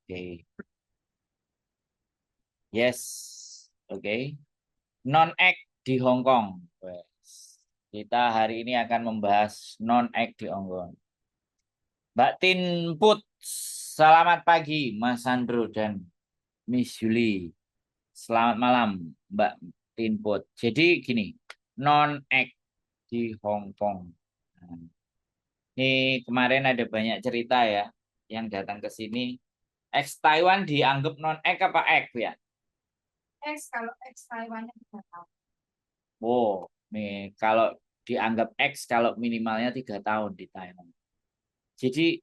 Oke. Yes. Oke. Non-act di Hong Kong. Wes. Kita hari ini akan membahas non-act di Hong Kong. Mbak Tin Put, selamat pagi Mas Sandro dan Miss Yuli. Selamat malam Mbak Tin Put. Jadi gini, non-act di Hong Kong. Nah, ini kemarin ada banyak cerita ya yang datang ke sini. Ex Taiwan dianggap non-act apa act ya? Kalau ex Taiwannya 3 tahun. Oh, nih kalau dianggap X kalau minimalnya 3 tahun di Thailand. Jadi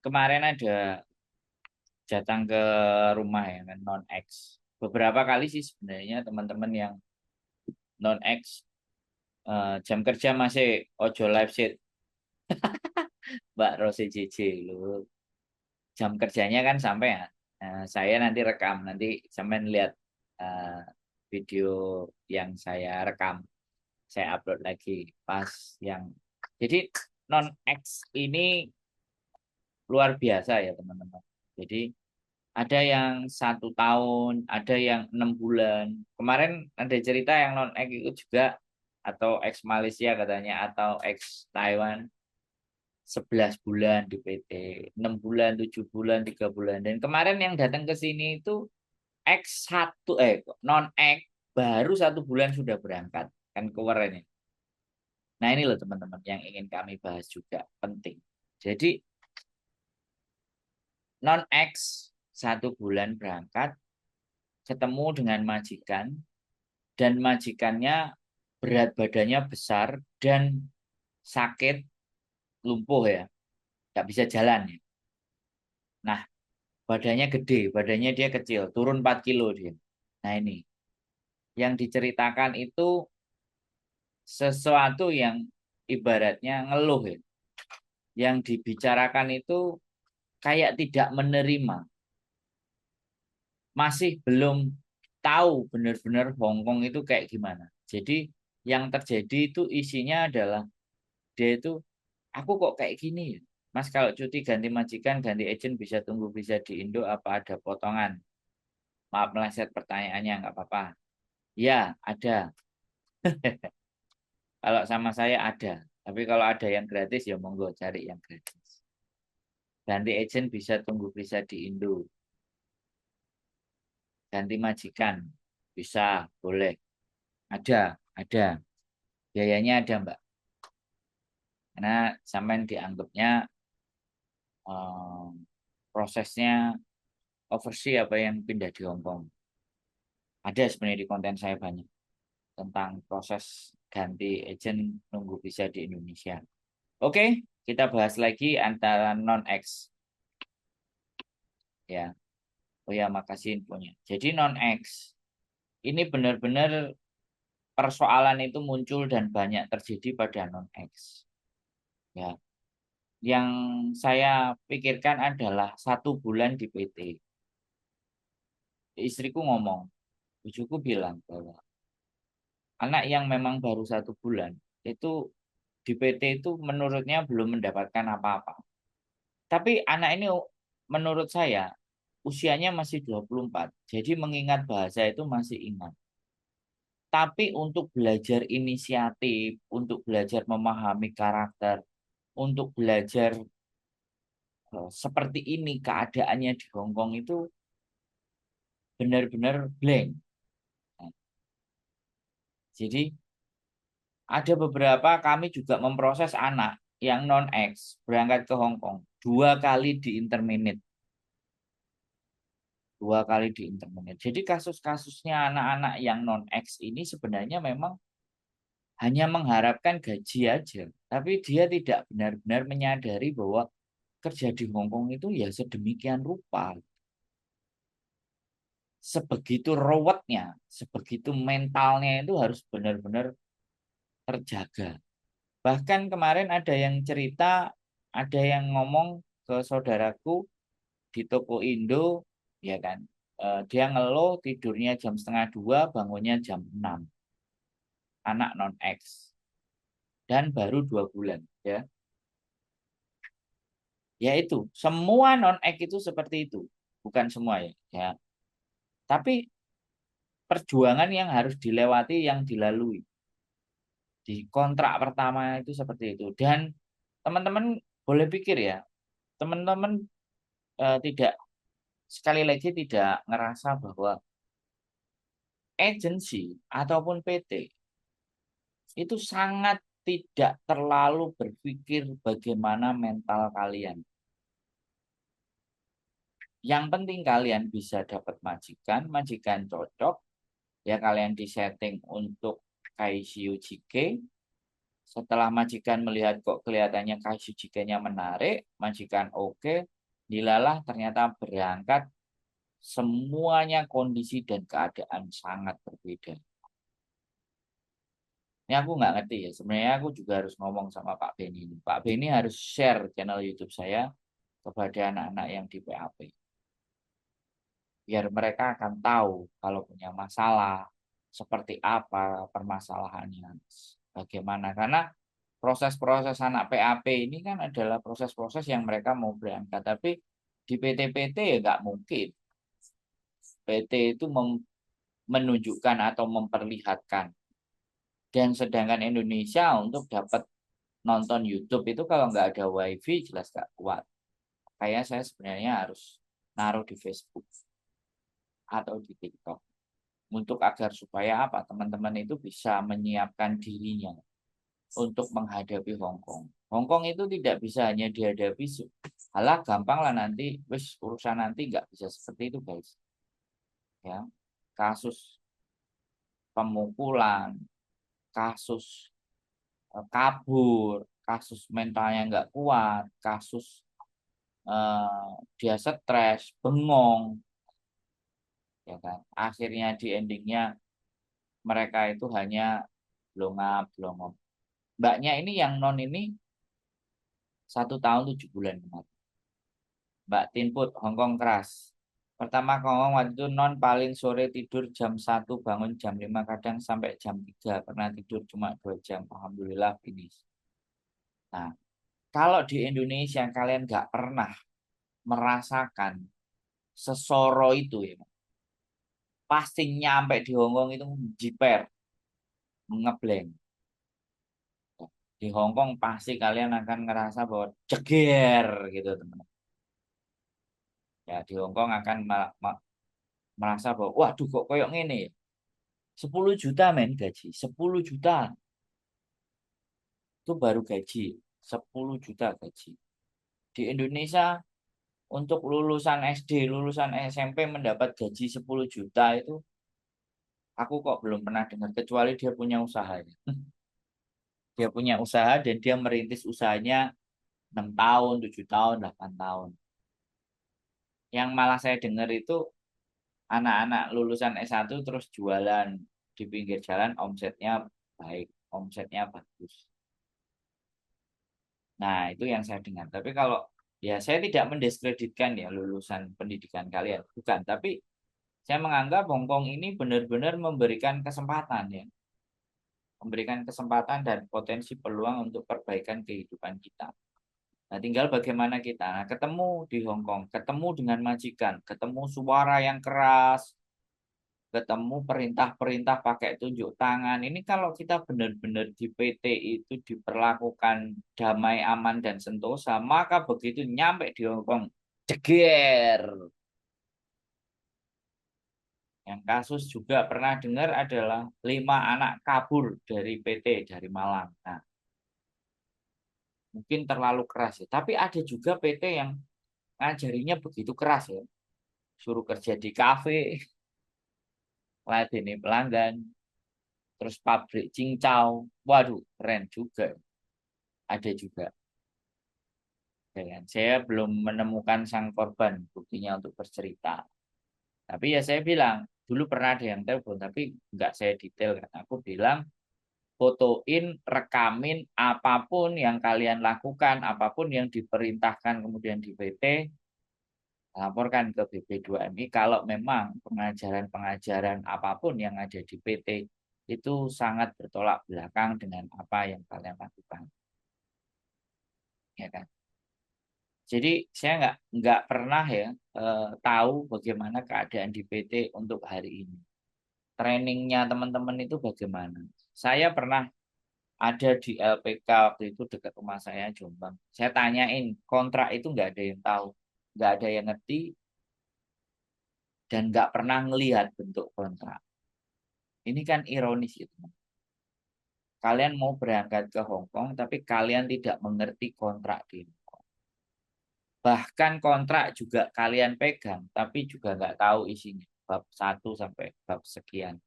kemarin ada datang ke rumah ya kan non X. Beberapa kali sih sebenarnya teman-teman yang non X jam kerja masih ojo live sheet Mbak Rose JJ lu. Jam kerjanya kan sampai ya. Saya nanti rekam nanti sampean lihat eh, video yang saya rekam. Saya upload lagi pas yang jadi non X ini luar biasa ya teman-teman. Jadi ada yang 1 tahun, ada yang 6 bulan. Kemarin ada cerita yang non X itu juga atau ex Malaysia katanya atau ex Taiwan 11 bulan di PT, 6 bulan, 7 bulan, 3 bulan. Dan kemarin yang datang ke sini itu X satu non X baru 1 bulan sudah berangkat. Kan keren ini. Nah ini loh teman-teman yang ingin kami bahas juga penting. Jadi non X 1 bulan berangkat ketemu dengan majikan dan majikannya berat badannya besar dan sakit lumpuh ya nggak bisa jalan ya. Nah badannya gede badannya dia kecil turun 4 kilo dia. Nah ini yang diceritakan itu sesuatu yang ibaratnya ngeluh ya. Yang dibicarakan itu kayak tidak menerima, masih belum tahu benar-benar Hong Kong itu kayak gimana. Jadi yang terjadi itu isinya adalah dia itu aku kok kayak gini ya. Mas kalau cuti ganti majikan, ganti agent bisa tunggu bisa di Indo apa ada potongan? Maaf meleset pertanyaannya nggak apa-apa. Ya ada. Kalau sama saya ada. Tapi kalau ada yang gratis ya monggo cari yang gratis. Ganti agent bisa tunggu bisa di Indo. Ganti majikan bisa boleh. Ada. Biayanya ada Mbak. Karena sampean dianggapnya eh, prosesnya oversee apa yang pindah di Hong Kong. Ada sebenarnya di konten saya banyak tentang proses ganti agent nunggu bisa di Indonesia. Oke, kita bahas lagi antara non-X ya. Oh ya, makasih infonya. Jadi non-X ini benar-benar persoalan itu muncul dan banyak terjadi pada non-X. Ya, yang saya pikirkan adalah 1 bulan di PT. Istriku ngomong, bujuku bilang bahwa anak yang memang baru 1 bulan itu di PT itu menurutnya belum mendapatkan apa-apa. Tapi anak ini menurut saya usianya masih 24. Jadi mengingat bahasa itu masih ingat. Tapi untuk belajar inisiatif, untuk belajar memahami karakter, untuk belajar seperti ini keadaannya di Hong Kong itu benar-benar blank. Nah, jadi ada beberapa kami juga memproses anak yang non-X berangkat ke Hong Kong 2 kali di interminate. 2 kali di interminate. Jadi kasus-kasusnya anak-anak yang non-X ini sebenarnya memang hanya mengharapkan gaji aja. Tapi dia tidak benar-benar menyadari bahwa kerja di Hong Kong itu ya sedemikian rupa. Sebegitu ruwetnya, sebegitu mentalnya itu harus benar-benar terjaga. Bahkan kemarin ada yang cerita, ada yang ngomong ke saudaraku di toko Indo, ya kan, dia ngeluh tidurnya jam setengah 2, bangunnya jam 6. Anak non X dan baru 2 bulan, ya. Yaitu semua non X itu seperti itu. bukan semua ya, ya. Tapi perjuangan yang harus dilewati, yang dilalui di kontrak pertama itu seperti itu. Dan teman-teman boleh pikir ya, teman-teman tidak, sekali lagi tidak ngerasa bahwa agensi ataupun PT itu sangat tidak terlalu berpikir bagaimana mental kalian. Yang penting kalian bisa dapat majikan, majikan cocok, ya kalian disetting untuk Kaisyu Jike. Setelah majikan melihat kok kelihatannya Kaisyu Jike-nya menarik, majikan oke, dilalah ternyata berangkat, semuanya kondisi dan keadaan sangat berbeda. Ini aku nggak ngerti ya. Sebenarnya aku juga harus ngomong sama Pak Beni. Pak Beni harus share channel YouTube saya kepada anak-anak yang di PAP. Biar mereka akan tahu kalau punya masalah, seperti apa permasalahannya, bagaimana. Karena proses-proses anak PAP ini kan adalah proses-proses yang mereka mau berangkat. Tapi di PT-PT ya nggak mungkin. PT itu menunjukkan atau memperlihatkan. Dan sedangkan Indonesia untuk dapat nonton YouTube itu kalau nggak ada WiFi jelas nggak kuat. Kayak saya sebenarnya harus naruh di Facebook atau di TikTok untuk agar supaya apa, teman-teman itu bisa menyiapkan dirinya untuk menghadapi Hong Kong. Hong Kong itu tidak bisa hanya dihadapi, halah gampang lah nanti, wis urusan nanti nggak bisa seperti itu guys. Ya, kasus pemukulan, kasus kabur, kasus mentalnya nggak kuat, kasus dia stres, bengong, ya kan. Akhirnya di endingnya mereka itu hanya blongap, blongop. Mbaknya ini yang non ini 1 tahun 7 bulan kemarin. Mbak Tinput, Hongkong keras. Pertama Hongkong waktu itu non paling sore tidur jam 1, bangun jam 5, kadang sampai jam 3. Pernah tidur cuma 2 jam. Alhamdulillah finish. Nah, kalau di Indonesia kalian nggak pernah merasakan sesoro itu ya, pasti nyampe di Hongkong itu jiper, ngeblank. Di Hongkong pasti kalian akan ngerasa bahwa ceger gitu teman. Ya di Hongkong akan merasa bahwa waduh kok koyok ngene ya. 10 juta men gaji, 10 juta itu baru gaji, 10 juta gaji. Di Indonesia untuk lulusan SD, lulusan SMP mendapat gaji 10 juta itu aku kok belum pernah dengar, kecuali dia punya usaha. Dia punya usaha dan dia merintis usahanya 6 tahun, 7 tahun, 8 tahun. Yang malah saya dengar itu anak-anak lulusan S1 terus jualan di pinggir jalan, omsetnya baik, omsetnya bagus. Nah, itu yang saya dengar. Tapi kalau ya saya tidak mendiskreditkan ya lulusan pendidikan kalian, bukan. Tapi saya menganggap Hongkong ini benar-benar memberikan kesempatan ya, memberikan kesempatan dan potensi peluang untuk perbaikan kehidupan kita. Nah, tinggal bagaimana kita. Nah, ketemu di Hong Kong, ketemu dengan majikan, ketemu suara yang keras, ketemu perintah-perintah pakai tunjuk tangan. Ini kalau kita benar-benar di PT itu diperlakukan damai, aman, dan sentosa, maka begitu nyampe di Hong Kong, ceger. Yang kasus juga pernah dengar adalah 5 anak kabur dari PT, dari Malang. Nah, mungkin terlalu keras ya. Tapi ada juga PT yang ngajarinya begitu keras ya. Suruh kerja di kafe, ladeni pelanggan, terus pabrik cincau. Waduh, keren juga. Ada juga. Ya kan? Saya belum menemukan sang korban buktinya untuk bercerita. Tapi ya saya bilang, dulu pernah ada yang telepon, tapi nggak saya detail kan. Aku bilang, fotoin, rekamin apapun yang kalian lakukan, apapun yang diperintahkan kemudian di PT, laporkan ke BP2MI kalau memang pengajaran-pengajaran apapun yang ada di PT itu sangat bertolak belakang dengan apa yang kalian lakukan. Ya kan? Jadi saya nggak pernah ya tahu bagaimana keadaan di PT untuk hari ini. Trainingnya teman-teman itu bagaimana? Saya pernah ada di LPK waktu itu dekat rumah saya Jombang. Saya tanyain kontrak itu nggak ada yang tahu, nggak ada yang ngerti, dan nggak pernah ngelihat bentuk kontrak. Ini kan ironis itu. Kalian mau berangkat ke Hong Kong, tapi kalian tidak mengerti kontrak di Hong Kong. Bahkan kontrak juga kalian pegang, tapi juga nggak tahu isinya. Bab 1 sampai bab sekian.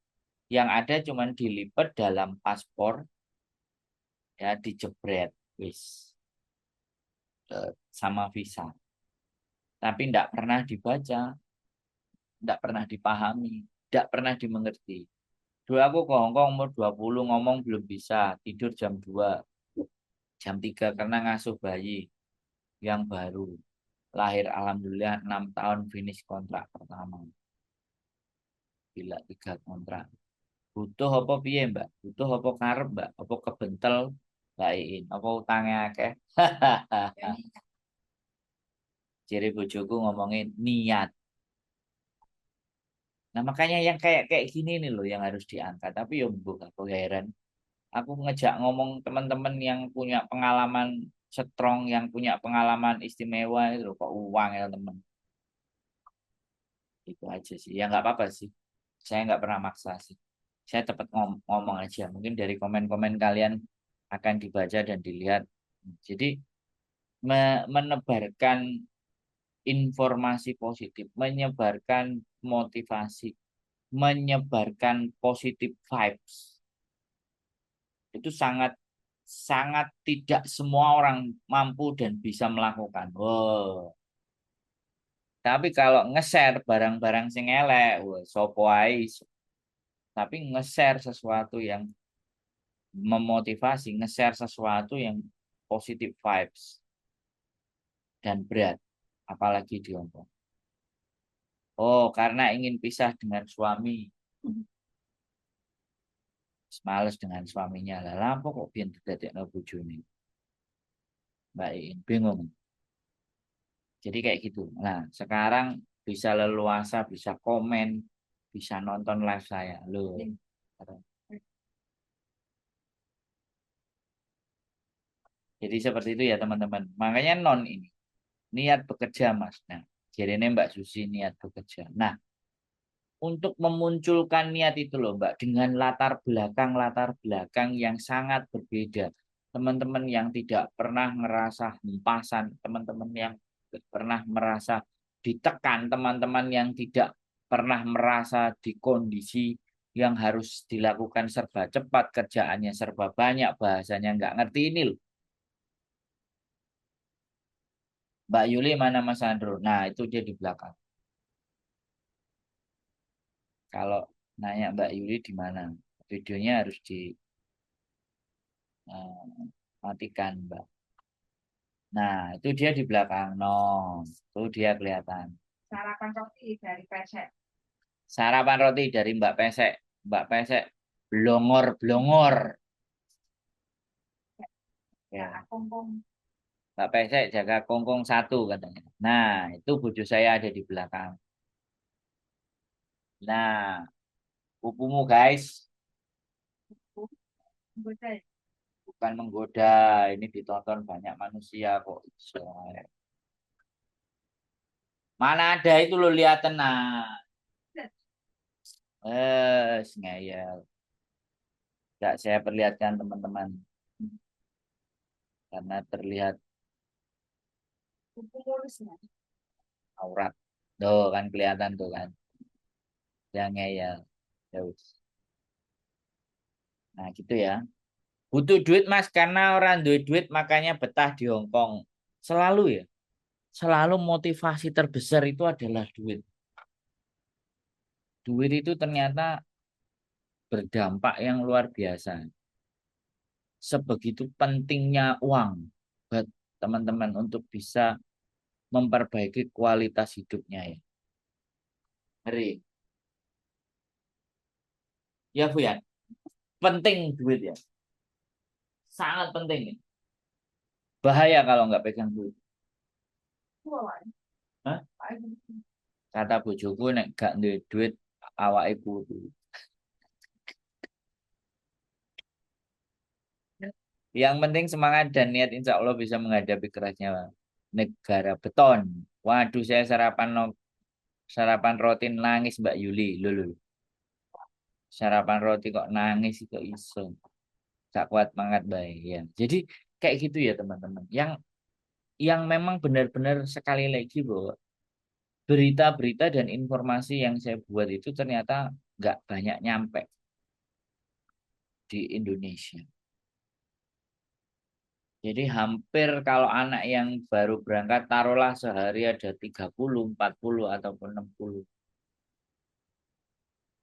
Yang ada cuman dilipat dalam paspor, ya dijebret, wis, sama visa. Tapi tidak pernah dibaca, tidak pernah dipahami, tidak pernah dimengerti. Dulu aku ke Hong Kong umur 20 ngomong belum bisa, tidur jam 2, jam 3 karena ngasuh bayi yang baru. Lahir alhamdulillah 6 tahun finish kontrak pertama. Bila 3 kontrak. Butuh apa piye, Mbak? Butuh apa karep, Mbak? Apa kebentel? Mbak Iin, apa utangnya akeh? Ciri bojoku ngomongin niat. Nah, makanya yang kayak kayak gini nih loh yang harus diangkat. Tapi ya mbok aku heran. Aku ngejak ngomong teman-teman yang punya pengalaman strong, yang punya pengalaman istimewa itu loh, kok uang ya teman. Itu aja sih. Ya nggak apa-apa sih. Saya nggak pernah maksa sih. Saya tetap ngomong aja. Mungkin dari komen-komen kalian akan dibaca dan dilihat. Jadi menebarkan informasi positif, menyebarkan motivasi, menyebarkan positif vibes. Itu sangat sangat tidak semua orang mampu dan bisa melakukan. Wow. Tapi kalau nge-share barang-barang sing elek, wah, sopo ae iso. Tapi nge-share sesuatu yang memotivasi, nge-share sesuatu yang positif vibes dan berat, apalagi di Hong Kong. Oh, karena ingin pisah dengan suami, males dengan suaminya. Lah, lampu kok biyen didadekno bojone. Mbak Iin bingung. Jadi kayak gitu. Nah, sekarang bisa leluasa, bisa komen, bisa nonton live saya. Loh. Jadi seperti itu ya teman-teman. Makanya non ini niat bekerja Mas. Nah, jadi ini Mbak Susi niat bekerja. Nah, untuk memunculkan niat itu loh Mbak dengan latar belakang yang sangat berbeda. Teman-teman yang tidak pernah merasa hempasan, teman-teman yang tidak pernah merasa ditekan, teman-teman yang tidak pernah merasa di kondisi yang harus dilakukan serba cepat, kerjaannya serba banyak, bahasanya nggak ngerti ini loh. Mbak Yuli mana Mas Andro? Nah, itu dia di belakang. Kalau nanya Mbak Yuli di mana? Videonya harus dimatikan, Mbak. Nah, itu dia di belakang. No, itu dia kelihatan. Sarapan roti dari pesek. Sarapan roti dari Mbak Pesek. Mbak Pesek, blongor-blongor. Ya, Ya, kongkong. Mbak Pesek jaga kongkong satu katanya. Nah, itu bojo saya ada di belakang. Nah, pupumu guys, Budaya. bukan menggoda. Ini ditonton banyak manusia kok. Mana ada itu lo lihat tenang. Ngeyel. Tidak saya perlihatkan teman-teman. Karena terlihat Buku mulusnya. aurat. Tuh kan kelihatan tuh kan. Yang ngeyel. Ya wis. Nah gitu ya. Butuh duit mas. Karena orang duit duit makanya betah di Hong Kong. Selalu ya. Selalu motivasi terbesar itu adalah duit. Duit itu ternyata berdampak yang luar biasa. Sebegitu pentingnya uang buat teman-teman untuk bisa memperbaiki kualitas hidupnya ya. Ngeri. Ya Bu ya, penting duit ya. Sangat penting ya. Bahaya kalau nggak pegang duit. Hah? Kata bojoku nek gak duwe duit awake kudu. Yang penting semangat dan niat insya Allah bisa menghadapi kerasnya negara beton. Waduh, saya sarapan roti nangis Mbak Yuli. Lulu. Sarapan roti kok nangis kok iso. Gak kuat banget baik ya. Jadi kayak gitu ya teman-teman. Yang memang benar-benar sekali lagi bahwa berita-berita dan informasi yang saya buat itu ternyata nggak banyak nyampe di Indonesia. Jadi hampir kalau anak yang baru berangkat taruhlah sehari ada 30, 40 ataupun 60.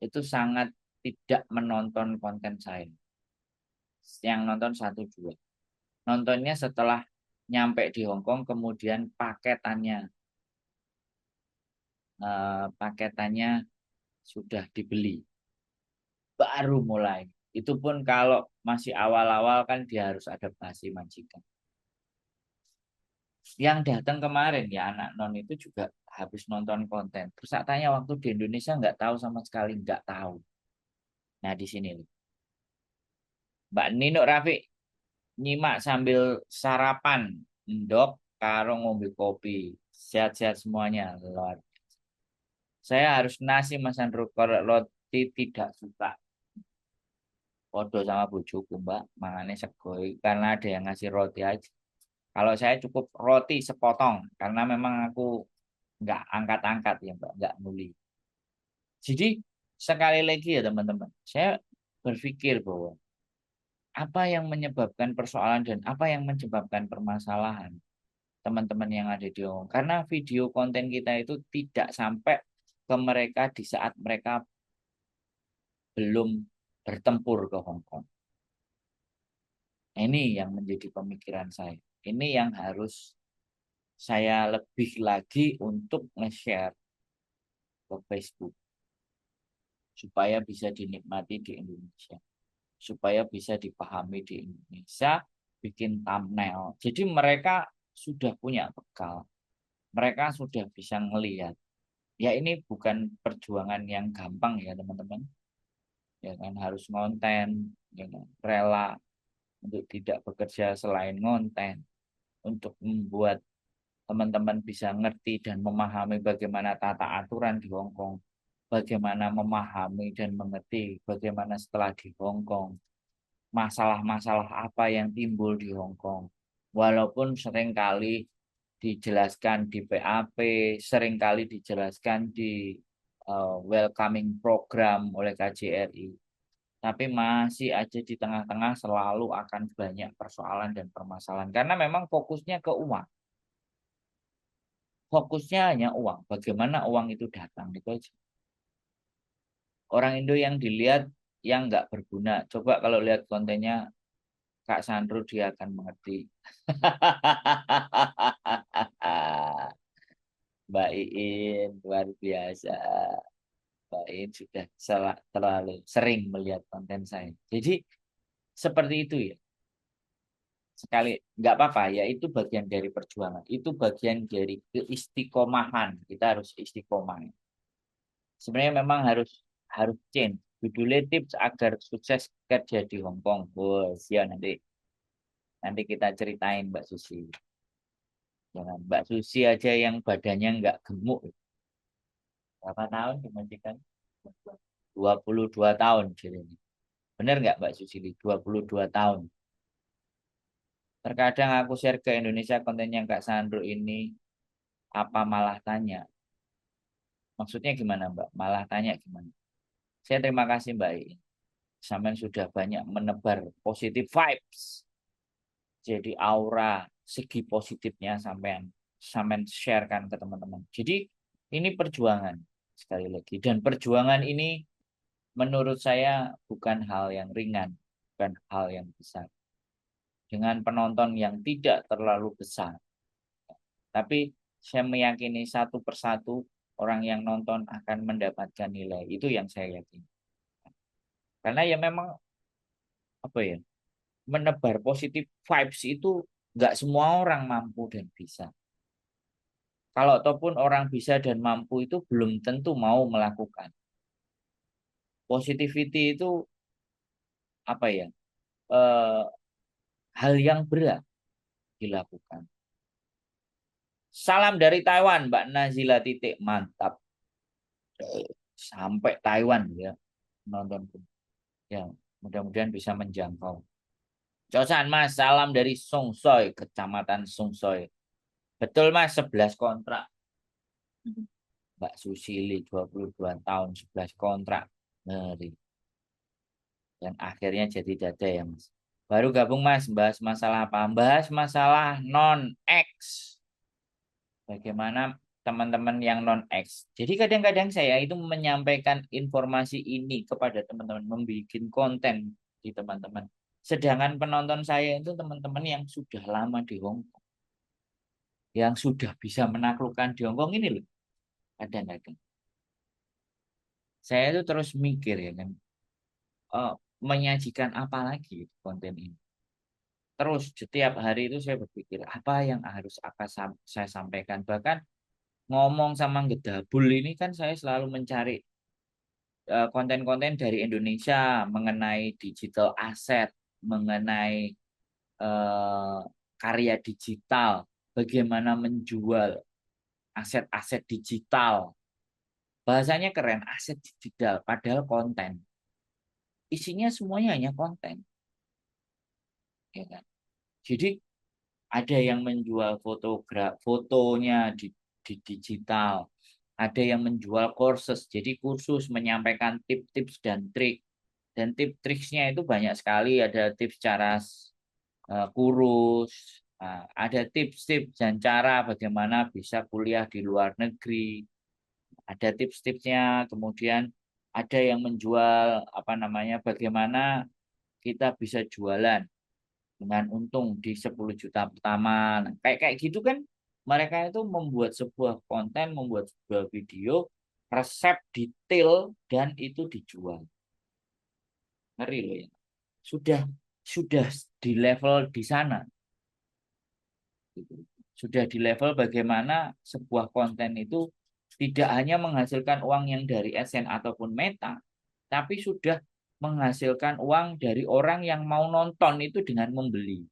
Itu sangat tidak menonton konten saya. Yang nonton satu dua. Nontonnya setelah nyampe di Hong Kong kemudian paketannya sudah dibeli. Baru mulai. Itu pun kalau masih awal-awal kan dia harus adaptasi majikan. Yang datang kemarin ya anak non itu juga habis nonton konten. Terus saya tanya waktu di Indonesia nggak tahu sama sekali nggak tahu. Nah di sini nih. Mbak Nino Rafiq nyimak sambil sarapan endok karo ngombe kopi. Sehat-sehat semuanya. Luar. Saya harus nasi Mas Andro kalau roti tidak suka. Podo sama bojoku Mbak, mangannya segoi karena ada yang ngasih roti aja. Kalau saya cukup roti sepotong karena memang aku nggak angkat-angkat ya Mbak, nggak muli. Jadi sekali lagi ya teman-teman, saya berpikir bahwa apa yang menyebabkan persoalan dan apa yang menyebabkan permasalahan teman-teman yang ada di Hongkong. Karena video konten kita itu tidak sampai ke mereka di saat mereka belum bertempur ke Hongkong. Ini yang menjadi pemikiran saya. Ini yang harus saya lebih lagi untuk nge-share ke Facebook supaya bisa dinikmati di Indonesia, supaya bisa dipahami di Indonesia, bikin thumbnail. Jadi mereka sudah punya bekal, mereka sudah bisa ngelihat. Ya ini bukan perjuangan yang gampang ya teman-teman. Ya kan harus ngonten, ya kan? Rela untuk tidak bekerja selain ngonten, untuk membuat teman-teman bisa ngerti dan memahami bagaimana tata aturan di Hong Kong, bagaimana memahami dan mengerti bagaimana setelah di Hong Kong, masalah-masalah apa yang timbul di Hong Kong. Walaupun seringkali dijelaskan di PAP, seringkali dijelaskan di welcoming program oleh KJRI, tapi masih aja di tengah-tengah selalu akan banyak persoalan dan permasalahan karena memang fokusnya ke uang. Fokusnya hanya uang. Bagaimana uang itu datang itu aja. Orang Indo yang dilihat yang nggak berguna. Coba kalau lihat kontennya Kak Sandro dia akan mengerti. Mbak Iin luar biasa. Mbak Iin sudah terlalu sering melihat konten saya. Jadi seperti itu ya. Sekali nggak apa-apa ya itu bagian dari perjuangan. Itu bagian dari keistiqomahan. Kita harus istiqomah. Sebenarnya memang harus harus change. Judulnya tips agar sukses kerja di Hong Kong. Bos, ya nanti kita ceritain Mbak Susi. Jangan Mbak Susi aja yang badannya nggak gemuk. Berapa tahun dimajikan? 22 tahun jadinya. Benar nggak Mbak Susi? 22 tahun. Terkadang aku share ke Indonesia kontennya Kak Sandro ini apa malah tanya. Maksudnya gimana Mbak? Malah tanya gimana? Saya terima kasih Mbak I. Sampai sudah banyak menebar positif vibes. Jadi aura segi positifnya sampean sampean sharekan ke teman-teman. Jadi ini perjuangan sekali lagi dan perjuangan ini menurut saya bukan hal yang ringan, bukan hal yang besar. Dengan penonton yang tidak terlalu besar. Tapi saya meyakini satu persatu orang yang nonton akan mendapatkan nilai. Itu yang saya yakini. Karena ya memang apa ya? Menebar positif vibes itu nggak semua orang mampu dan bisa. Kalau ataupun orang bisa dan mampu itu belum tentu mau melakukan. Positivity itu apa ya? Eh, hal yang berat dilakukan. Salam dari Taiwan, Mbak Nazila titik mantap. Sampai Taiwan ya nonton. Ya, mudah-mudahan bisa menjangkau. Cosan Mas, salam dari Songsoy, Kecamatan Songsoy. Betul Mas, 11 kontrak. Mbak Susili 22 tahun 11 kontrak. Ngeri. Dan akhirnya jadi dada ya Mas. Baru gabung Mas, bahas masalah apa? Bahas masalah non-X. Bagaimana teman-teman yang non-X. Jadi kadang-kadang saya itu menyampaikan informasi ini kepada teman-teman, membuat konten di teman-teman. Sedangkan penonton saya itu teman-teman yang sudah lama di Hong Kong. Yang sudah bisa menaklukkan di Hong Kong ini loh. Kadang-kadang. Saya itu terus mikir ya kan. Oh, menyajikan apa lagi konten ini. Terus setiap hari itu saya berpikir apa yang harus saya sampaikan. Bahkan ngomong sama Gedabul ini kan saya selalu mencari konten-konten dari Indonesia mengenai digital asset, mengenai eh, karya digital, bagaimana menjual aset-aset digital. Bahasanya keren, aset digital, padahal konten. Isinya semuanya hanya konten. Ya kan? Jadi ada yang menjual fotonya di digital, ada yang menjual kursus, jadi kursus menyampaikan tips-tips dan trik. Dan tips-triksnya itu banyak sekali, ada tips cara kurus, ada tips-tips dan cara bagaimana bisa kuliah di luar negeri, ada tips-tipsnya, kemudian ada yang menjual apa namanya, bagaimana kita bisa jualan dengan untung di 10 juta pertama. Nah, kayak kayak gitu kan mereka itu membuat sebuah konten, membuat sebuah video, resep detail dan itu dijual. Ngeri loh ya. Sudah sudah di level di sana. Gitu. Sudah di level bagaimana sebuah konten itu tidak hanya menghasilkan uang yang dari AdSense ataupun Meta, tapi sudah menghasilkan uang dari orang yang mau nonton itu dengan membeli.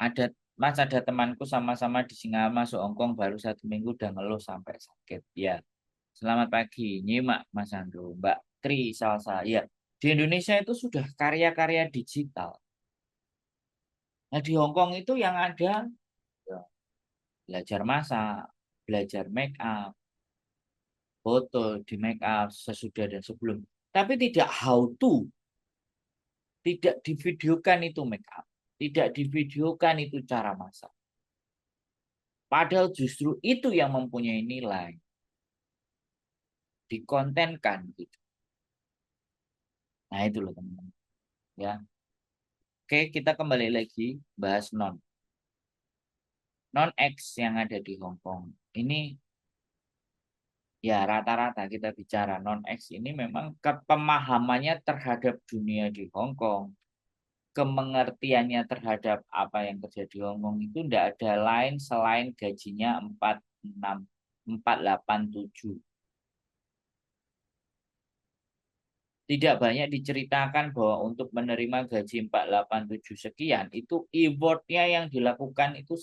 Ada Mas, ada temanku sama-sama di Singapura masuk Hongkong baru 1 minggu udah ngeluh sampai sakit. Ya, selamat pagi, nyimak Mas Andro, Mbak Tri Salsa. Ya, di Indonesia itu sudah karya-karya digital. Nah, di Hongkong itu yang ada ya, belajar masak, belajar make up, foto di make up sesudah dan sebelum. Tapi tidak how to, tidak divideokan itu make up, tidak divideokan itu cara masak. Padahal justru itu yang mempunyai nilai, dikontenkan gitu. Nah itu loh teman-teman. Ya, oke kita kembali lagi bahas non X yang ada di Hong Kong. Ini ya rata-rata kita bicara non X ini memang kepemahamannya terhadap dunia di Hong Kong, kemengertiannya terhadap apa yang terjadi di Hong Kong itu tidak ada lain selain gajinya 46, 487. Tidak banyak diceritakan bahwa untuk menerima gaji 487 sekian, itu effortnya yang dilakukan itu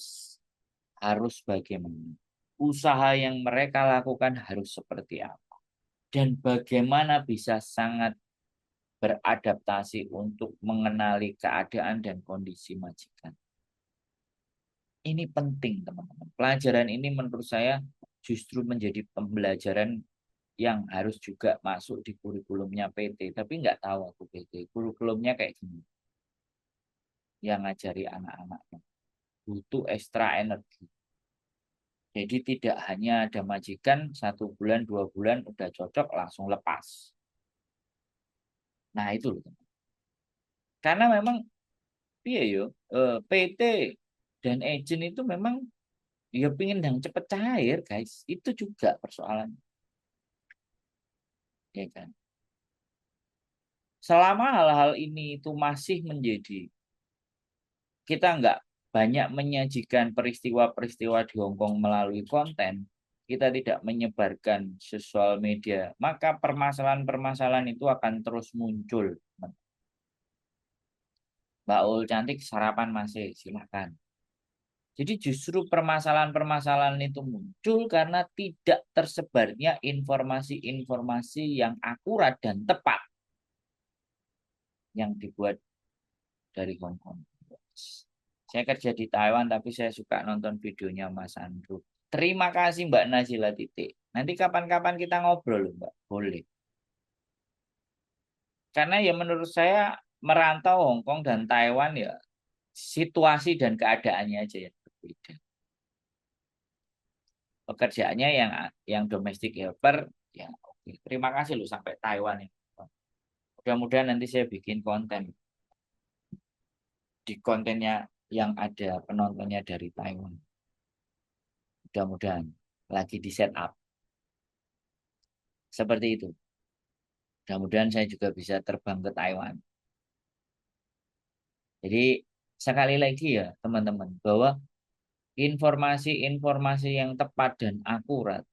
harus bagaimana. Usaha yang mereka lakukan harus seperti apa. Dan bagaimana bisa sangat beradaptasi untuk mengenali keadaan dan kondisi majikan. Ini penting, teman-teman. Pelajaran ini menurut saya justru menjadi pembelajaran yang harus juga masuk di kurikulumnya PT. Tapi nggak tahu aku PT. Kurikulumnya kayak gini. Yang ngajari anak-anaknya. Butuh ekstra energi. Jadi tidak hanya ada majikan 1 bulan, 2 bulan udah cocok langsung lepas. Nah itu loh. Karena memang iya yo, PT dan agent itu memang ya pingin yang cepet cair guys. Itu juga persoalan. Ya kan? Selama hal-hal ini itu masih menjadi kita nggak banyak menyajikan peristiwa-peristiwa di Hong Kong melalui konten, kita tidak menyebarkan sosial media, maka permasalahan-permasalahan itu akan terus muncul. Mbak Ul cantik sarapan masih, silakan. Jadi justru permasalahan-permasalahan itu muncul karena tidak tersebarnya informasi-informasi yang akurat dan tepat yang dibuat dari Hong Kong. Saya kerja di Taiwan tapi saya suka nonton videonya Mas Andrew. Terima kasih Mbak Nazila Titik. Nanti kapan-kapan kita ngobrol loh Mbak. Boleh. Karena ya menurut saya merantau Hong Kong dan Taiwan ya situasi dan keadaannya aja yang berbeda. Pekerjaannya yang domestic helper ya oke. Terima kasih loh sampai Taiwan ya. Mudah-mudahan nanti saya bikin konten di kontennya yang ada penontonnya dari Taiwan. Mudah-mudahan lagi di set up seperti itu. Mudah-mudahan saya juga bisa terbang ke Taiwan. Jadi sekali lagi ya teman-teman bahwa informasi-informasi yang tepat dan akurat,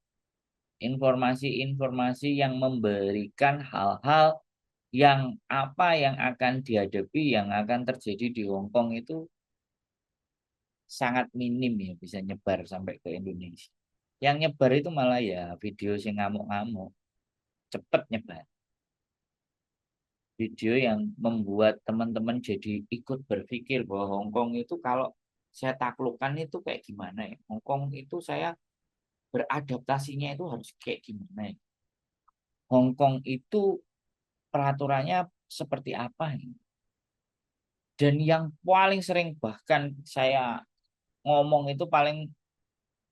informasi-informasi yang memberikan hal-hal yang apa yang akan dihadapi, yang akan terjadi di Hong Kong itu sangat minim ya bisa nyebar sampai ke Indonesia. Yang nyebar itu malah ya video sing ngamuk-ngamuk, cepet nyebar. Video yang membuat teman-teman jadi ikut berpikir bahwa Hong Kong itu kalau saya taklukkan itu kayak gimana ya. Hong Kong itu saya beradaptasinya itu harus kayak gimana ya. Hong Kong itu peraturannya seperti apa ya. Dan yang paling sering bahkan saya ngomong itu paling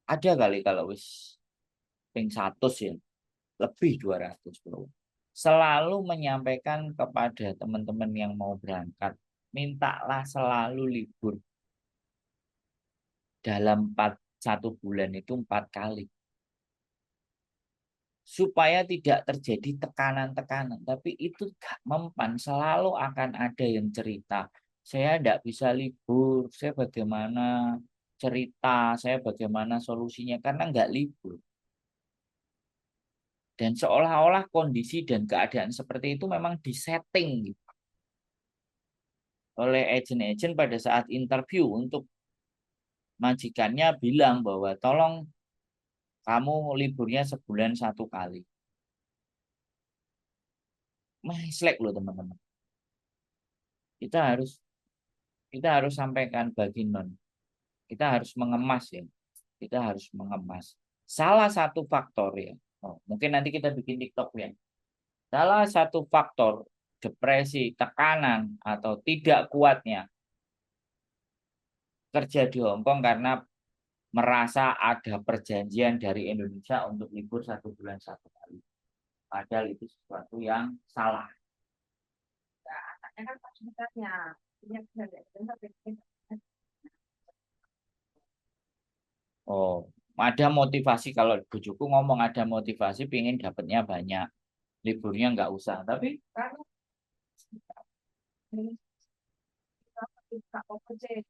ada kali kalau wis ping 100 ya, lebih 200 bro. Selalu menyampaikan kepada teman-teman yang mau berangkat, mintalah selalu libur dalam 1 bulan itu 4 kali. Supaya tidak terjadi tekanan-tekanan. Tapi itu gak mempan, selalu akan ada yang cerita. Saya tidak bisa libur, saya bagaimana cerita, saya bagaimana solusinya, karena nggak libur. Dan seolah-olah kondisi dan keadaan seperti itu memang disetting gitu, oleh agen-agen pada saat interview untuk majikannya bilang bahwa tolong kamu liburnya sebulan 1 kali. Meslek loh teman-teman. Kita harus kita harus sampaikan bagi non. Kita harus mengemas ya. Kita harus mengemas. Salah satu faktor ya. Oh, mungkin nanti kita bikin TikTok ya. Salah satu faktor depresi, tekanan atau tidak kuatnya kerja di Hong Kong karena merasa ada perjanjian dari Indonesia untuk libur 1 bulan 1 kali. Padahal itu sesuatu yang salah. Katanya kan fasilitasnya. Punya fasilitas. Oh, ada motivasi kalau bujuku ngomong ada motivasi pingin dapatnya banyak. Liburnya nggak usah. Tapi Kan ini kita OPC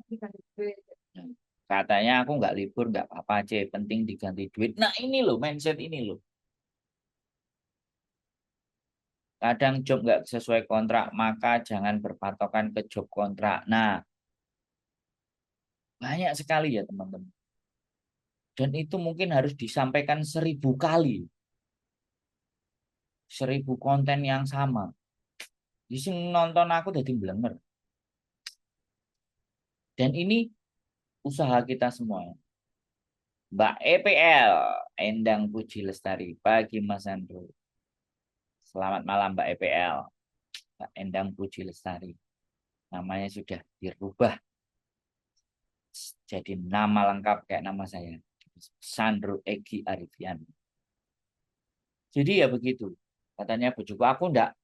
diganti duit. katanya aku nggak libur nggak apa-apa aja. Penting diganti duit. Nah ini loh mindset ini loh. Kadang job nggak sesuai kontrak, maka jangan berpatokan ke job kontrak. Nah, banyak sekali ya teman-teman. Dan itu mungkin harus disampaikan 1.000 kali. 1.000 konten yang sama. Di sini nonton aku jadi blenger. Dan ini usaha kita semua. Mbak EPL, Endang Puji Lestari. Pagi Mas Andrew. Selamat malam Mbak EPL. Mbak Endang Puji Lestari. Namanya sudah dirubah jadi nama lengkap kayak nama saya. Sandro Egi Arifian. Jadi ya begitu. Katanya bujuku aku ndak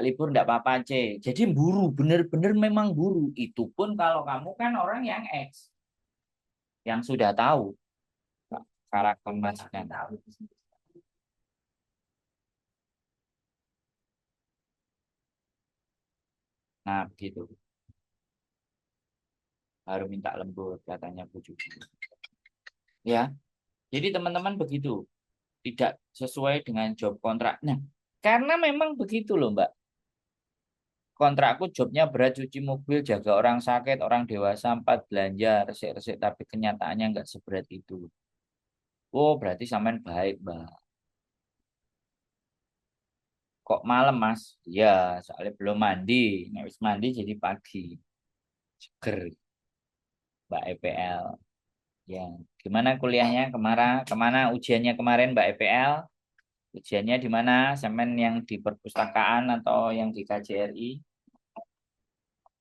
libur ndak apa-apa C. Jadi buru, bener-bener memang buru. Itu pun kalau kamu kan orang yang yang sudah tahu karakter majikan. Nah, begitu. baru minta lembur katanya Bu Judy. Ya, jadi teman-teman begitu, tidak sesuai dengan job kontrak. Nah, karena memang begitu loh Mbak. Kontrakku jobnya berat cuci mobil, jaga orang sakit, orang dewasa, 4 belanja, resik-resik, tapi kenyataannya nggak seberat itu. Oh, berarti sampean baik, Mbak. Kok malam, Mas? Ya, soalnya belum mandi. Nek wis mandi jadi pagi. Seger, Mbak EPL. Ya, gimana kuliahnya kemana ujiannya kemarin Mbak EPL? Ujiannya di mana? Semen yang di perpustakaan atau yang di KJRI?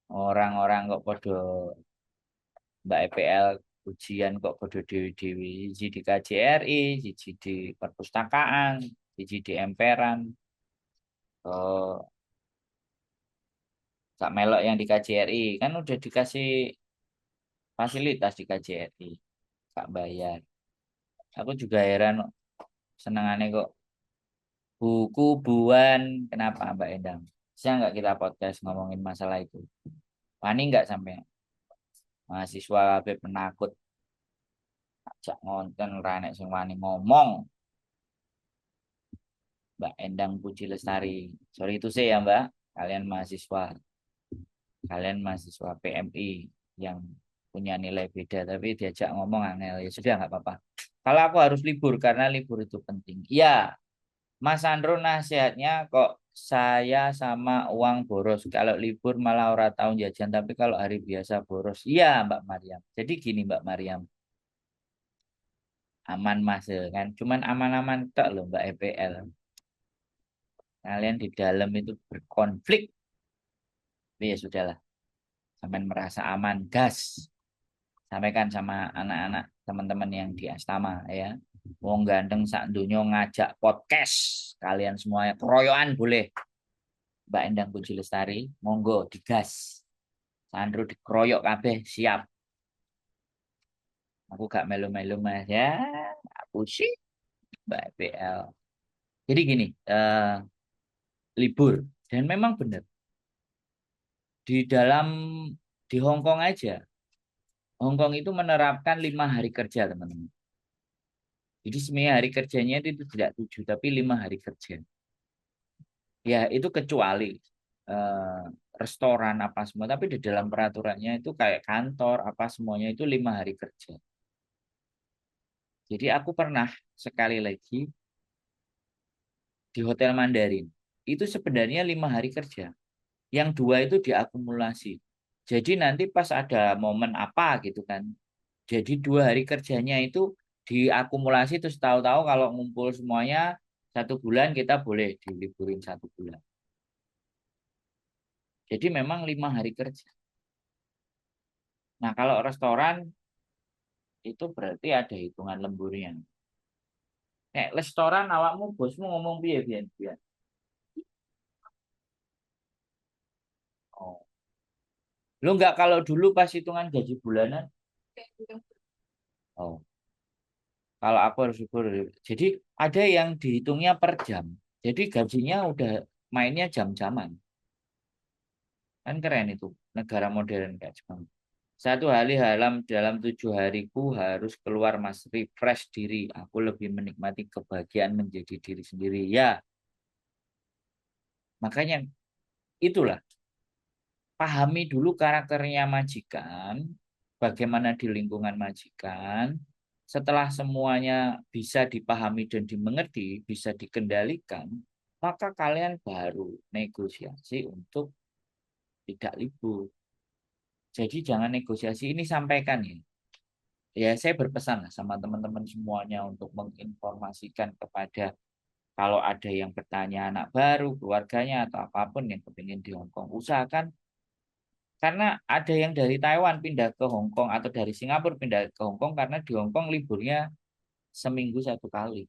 Orang-orang kok podo Mbak EPL ujian kok podo dewi-dewi. Siji di KJRI, siji di perpustakaan, siji di emperan. Oh, Kak Melok yang di KJRI kan udah dikasih fasilitas di KJRI, Kak bayar. Aku juga heran senengannya kok buku buan. Kenapa Mbak Endang? Bisa nggak kita podcast ngomongin masalah itu? Wani nggak sampai mahasiswa KB penakut ajak ngonten ranek sing wani ngomong. Mbak Endang Puji Lestari. Sorry itu sih ya Mbak. Kalian mahasiswa PMI yang punya nilai beda tapi diajak ngomong angel ya sudah nggak apa-apa. Kalau aku harus libur karena libur itu penting. Iya, Mas Andro nasihatnya kok saya sama uang boros. Kalau libur malah ora tahun jajan, tapi kalau hari biasa boros. Iya, Mbak Mariam. Jadi gini Mbak Mariam, aman Mas ya kan. Cuman aman-aman tok loh Mbak EPL. Kalian di dalam itu berkonflik. Tapi ya sudahlah. Sampai merasa aman, gas. Sampaikan sama anak-anak teman-teman yang di Astama ya. Wong ganteng sak dunyo ngajak podcast. Kalian semuanya keroyokan boleh. Mbak Endang Puji Lestari, monggo digas. Sandro dikeroyok kabeh siap. Aku gak melu-melu Mas ya. Aku sih Mbak BL. Jadi gini, libur dan memang benar di dalam di Hong Kong aja. Hong Kong itu menerapkan 5 hari kerja teman-teman. Jadi sebenarnya hari kerjanya itu tidak 7 tapi 5 hari kerja. Ya itu kecuali eh, restoran apa semua. Tapi di dalam peraturannya itu kayak kantor apa semuanya itu 5 hari kerja. Jadi aku pernah sekali lagi di Hotel Mandarin. Itu sebenarnya 5 hari kerja. Yang 2 itu diakumulasi. Jadi nanti pas ada momen apa gitu kan. Jadi 2 hari kerjanya itu diakumulasi terus tahu-tahu kalau ngumpul semuanya 1 bulan kita boleh diliburin 1 bulan. Jadi memang 5 hari kerja. Nah kalau restoran itu berarti ada hitungan lemburnya. Nek restoran awakmu bosmu ngomong piye biyen biyen. Oh. Lu nggak kalau dulu pas hitungan gaji bulanan? Oh. Kalau aku harus syukur. Jadi ada yang dihitungnya per jam. Jadi gajinya udah mainnya jam-jaman. Kan keren itu. Negara modern kayak Jepang. 1 hari dalam 7 hariku harus keluar mas refresh diri. Aku lebih menikmati kebahagiaan menjadi diri sendiri. Ya, makanya itulah. Pahami dulu karakternya majikan. Bagaimana di lingkungan majikan. Setelah semuanya bisa dipahami dan dimengerti, bisa dikendalikan, maka kalian baru negosiasi untuk tidak libur. Jadi jangan negosiasi ini sampaikan ya. Ya saya berpesan lah sama teman-teman semuanya untuk menginformasikan kepada kalau ada yang bertanya anak baru, keluarganya atau apapun yang kepingin di Hong Kong, usahakan karena ada yang dari Taiwan pindah ke Hong Kong atau dari Singapura pindah ke Hong Kong karena di Hong Kong liburnya seminggu 1 kali.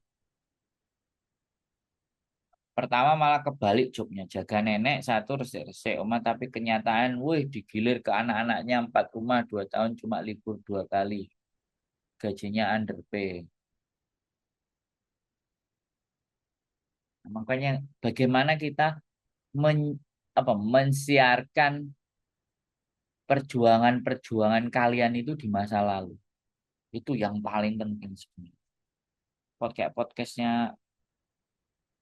Pertama malah kebalik jobnya jaga nenek satu resek-resek oma tapi kenyataan wih digilir ke anak-anaknya 4 rumah 2 tahun cuma libur 2 kali gajinya underpay. Nah, makanya bagaimana kita men, mensiarkan perjuangan-perjuangan kalian itu di masa lalu. Itu yang paling penting sebenarnya. Podcastnya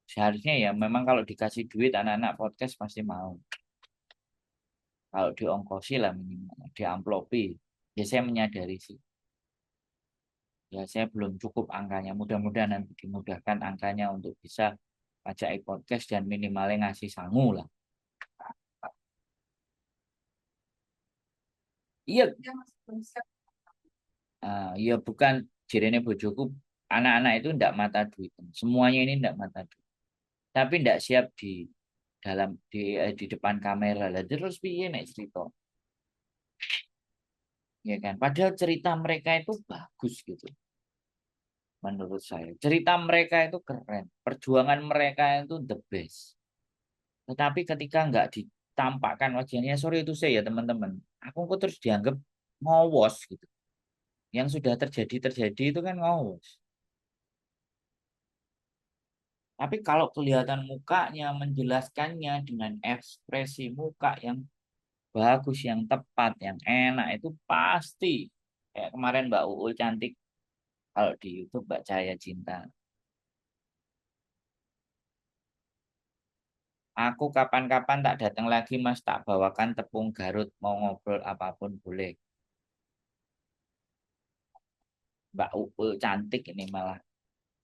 seharusnya ya memang kalau dikasih duit anak-anak podcast pasti mau. Kalau diongkosi lah minimal, diamplopi. Ya saya menyadari sih. Ya saya belum cukup angkanya. Mudah-mudahan nanti dimudahkan angkanya untuk bisa pajak podcast dan minimalnya ngasih sangu lah. Iya, Dia masih belum siap. ya bukan jirene bojoku. Anak-anak itu ndak mata duit. Semuanya ini ndak mata duit. Tapi ndak siap di depan kamera lah. Terus piye nek cerita? Ya kan? Padahal cerita mereka itu bagus gitu. Menurut saya. Cerita mereka itu keren. Perjuangan mereka itu the best. Tetapi ketika nggak ditampakkan wajahnya, sorry itu saya ya teman-teman. Aku terus dianggap ngowos gitu. Yang sudah terjadi itu kan ngowos. Tapi kalau kelihatan mukanya, menjelaskannya dengan ekspresi muka yang bagus, yang tepat, yang enak, itu pasti. Kayak kemarin Mbak Uul cantik, kalau di YouTube Mbak Cahaya Cinta. Aku kapan-kapan tak datang lagi Mas, tak bawakan tepung Garut, mau ngobrol apapun boleh. Mbak Uul cantik ini malah.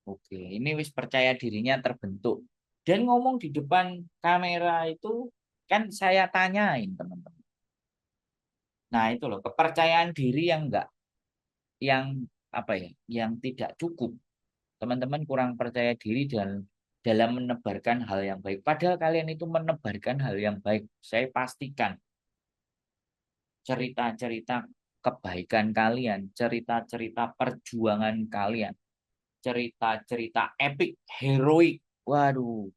Oke, ini wis percaya dirinya terbentuk. Dan ngomong di depan kamera itu kan saya tanyain teman-teman. Nah itu loh kepercayaan diri yang enggak, yang apa ya, yang tidak cukup. Teman-teman kurang percaya diri dan dalam menebarkan hal yang baik. Padahal kalian itu menebarkan hal yang baik. Saya pastikan cerita-cerita kebaikan kalian, cerita-cerita perjuangan kalian, cerita-cerita epic, heroik. Waduh,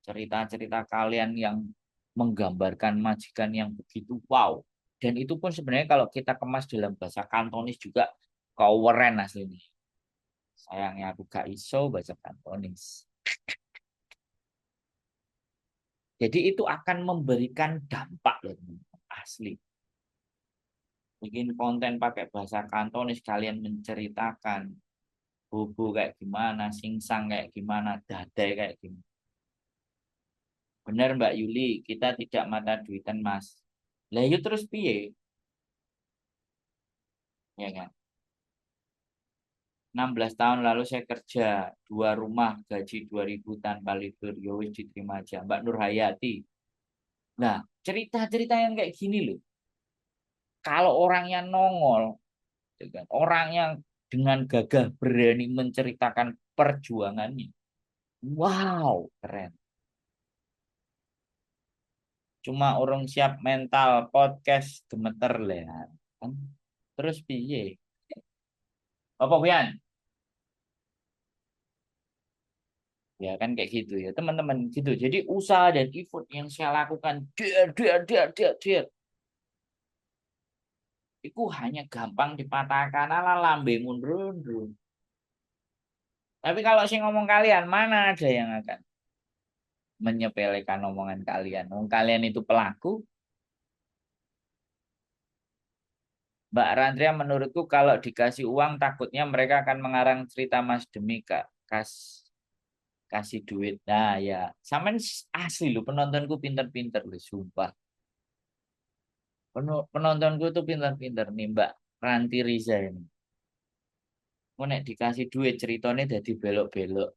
cerita-cerita kalian yang menggambarkan majikan yang begitu wow. Dan itu pun sebenarnya kalau kita kemas dalam bahasa Kantonis juga keren aslinya. Sayangnya aku gak iso bahasa Kantonis. Jadi itu akan memberikan dampak loh, teman-teman. Asli. Bikin konten pakai bahasa Kantonis, kalian menceritakan bobo kayak gimana, singsang kayak gimana, dadai kayak gimana. Benar Mbak Yuli, kita tidak mata duitan Mas. Lah yuk terus piye? Ya kan? 16 tahun lalu saya kerja 2 rumah gaji 2.000 tanpa libur yowis diterima aja Mbak Nur Hayati. Nah cerita-cerita yang kayak gini loh, kalau orangnya nongol ya kan, orang yang dengan gagah berani menceritakan perjuangannya, wow keren. Cuma orang siap mental podcast gemeter lah kan. Terus piye apa Wian? Ya kan kayak gitu ya teman-teman gitu. Jadi usaha dan effort yang saya lakukan dia itu hanya gampang dipatahkan ala lambe mundur. Tapi kalau saya ngomong kalian mana ada yang akan menyepelekan omongan kalian. Kalian itu pelaku. Mbak Randria menurutku kalau dikasih uang takutnya mereka akan mengarang cerita Mas demi Kak kasih duit. Nah ya, sampean asli lu penontonku pinter-pinter lu sumpah. Penontonku tuh pinter-pinter nih Mbak Ranti Riza ini. Mau nek dikasih duit ceritanya jadi belok-belok.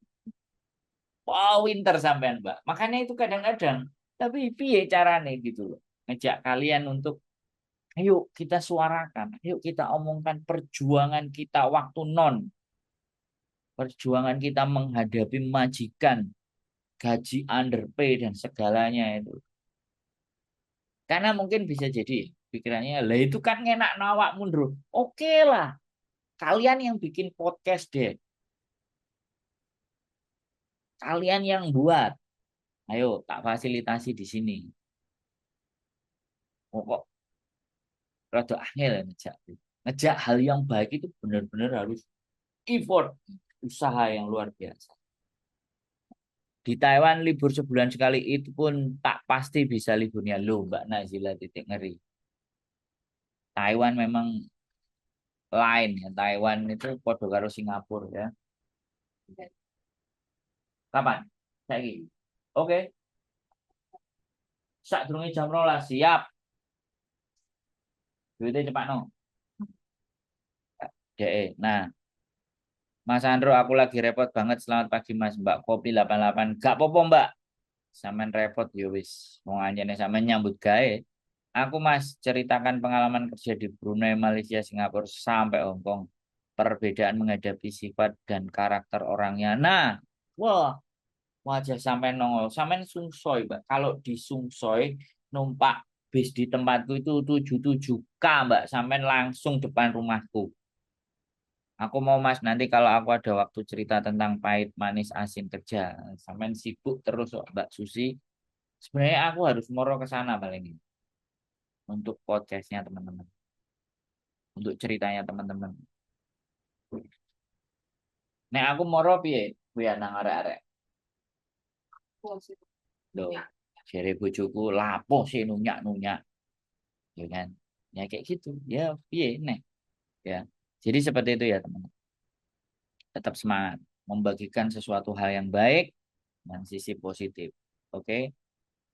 Wow, winter sampean, Mbak. Makanya itu kadang-kadang. Tapi piye carane gitu loh. Ngejak kalian untuk ayo kita suarakan, ayo kita omongkan perjuangan kita waktu non. Perjuangan kita menghadapi majikan, gaji underpay dan segalanya itu. Karena mungkin bisa jadi pikirannya, lah itu kan ngenak nawak mundur. Oke lah, kalian yang bikin podcast deh. Kalian yang buat. Ayo tak fasilitasi di sini. Pokok rada angel ngejak. Ngejak hal yang baik itu benar-benar harus effort, usaha yang luar biasa. Di Taiwan libur sebulan sekali itu pun tak pasti bisa liburnya lo Mbak Nazila titik ngeri. Taiwan memang lain ya. Taiwan itu podo karo Singapura ya. Kapan? Saiki. Oke, sadurunge jam 12 siap. Duitnya cepat no. Nah, Mas Andro, aku lagi repot banget. Selamat pagi Mas. Mbak Kopi 88. Gak popo Mbak. Sampean repot ya wis. Wong anjene sampean nyambut gawe. Aku Mas ceritakan pengalaman kerja di Brunei, Malaysia, Singapura sampai Hong Kong. Perbedaan menghadapi sifat dan karakter orangnya. Nah, wah, wajah sampean nongol. Sampean sungsoy, Mbak. Kalau di sungsoy numpak bis di tempatku itu 77K, Mbak. Sampean langsung depan rumahku. Aku mau Mas nanti kalau aku ada waktu cerita tentang pahit manis asin kerja. Sampean sibuk terus kok, Mbak Susi. Sebenarnya aku harus moro ke sana paling ini untuk podcastnya teman-teman, untuk ceritanya teman-teman. Nek aku moro piye? Kuwi nang arek-arek. Loh, jere bojoku lapo sih nunyak-nunyak, ya kan? Ya kayak gitu. Ya piye nek, ya. Jadi seperti itu ya, teman. Tetap semangat membagikan sesuatu hal yang baik dan sisi positif. Oke?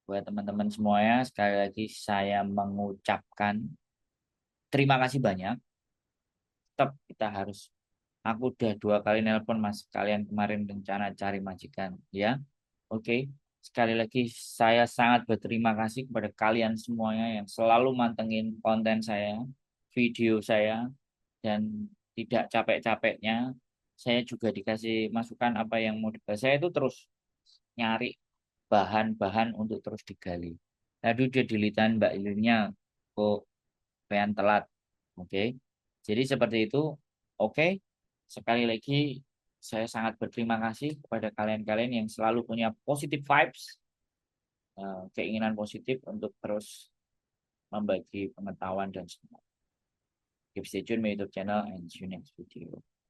Buat teman-teman semuanya, sekali lagi saya mengucapkan terima kasih banyak. Tetap kita harus, aku udah 2 kali nelpon Mas kalian kemarin rencana cari majikan, ya. Oke. Sekali lagi saya sangat berterima kasih kepada kalian semuanya yang selalu mantengin konten saya, video saya, dan tidak capek-capeknya. Saya juga dikasih masukan apa yang mau dibahas. Saya itu terus nyari bahan-bahan untuk terus digali. Tadi udah dilitan Mbak Ilirnya kok pengen telat. Oke. Jadi seperti itu. Oke. Sekali lagi saya sangat berterima kasih kepada kalian-kalian yang selalu punya positive vibes, keinginan positif untuk terus membagi pengetahuan dan semangat. Keep stay tune my YouTube channel and see you next video.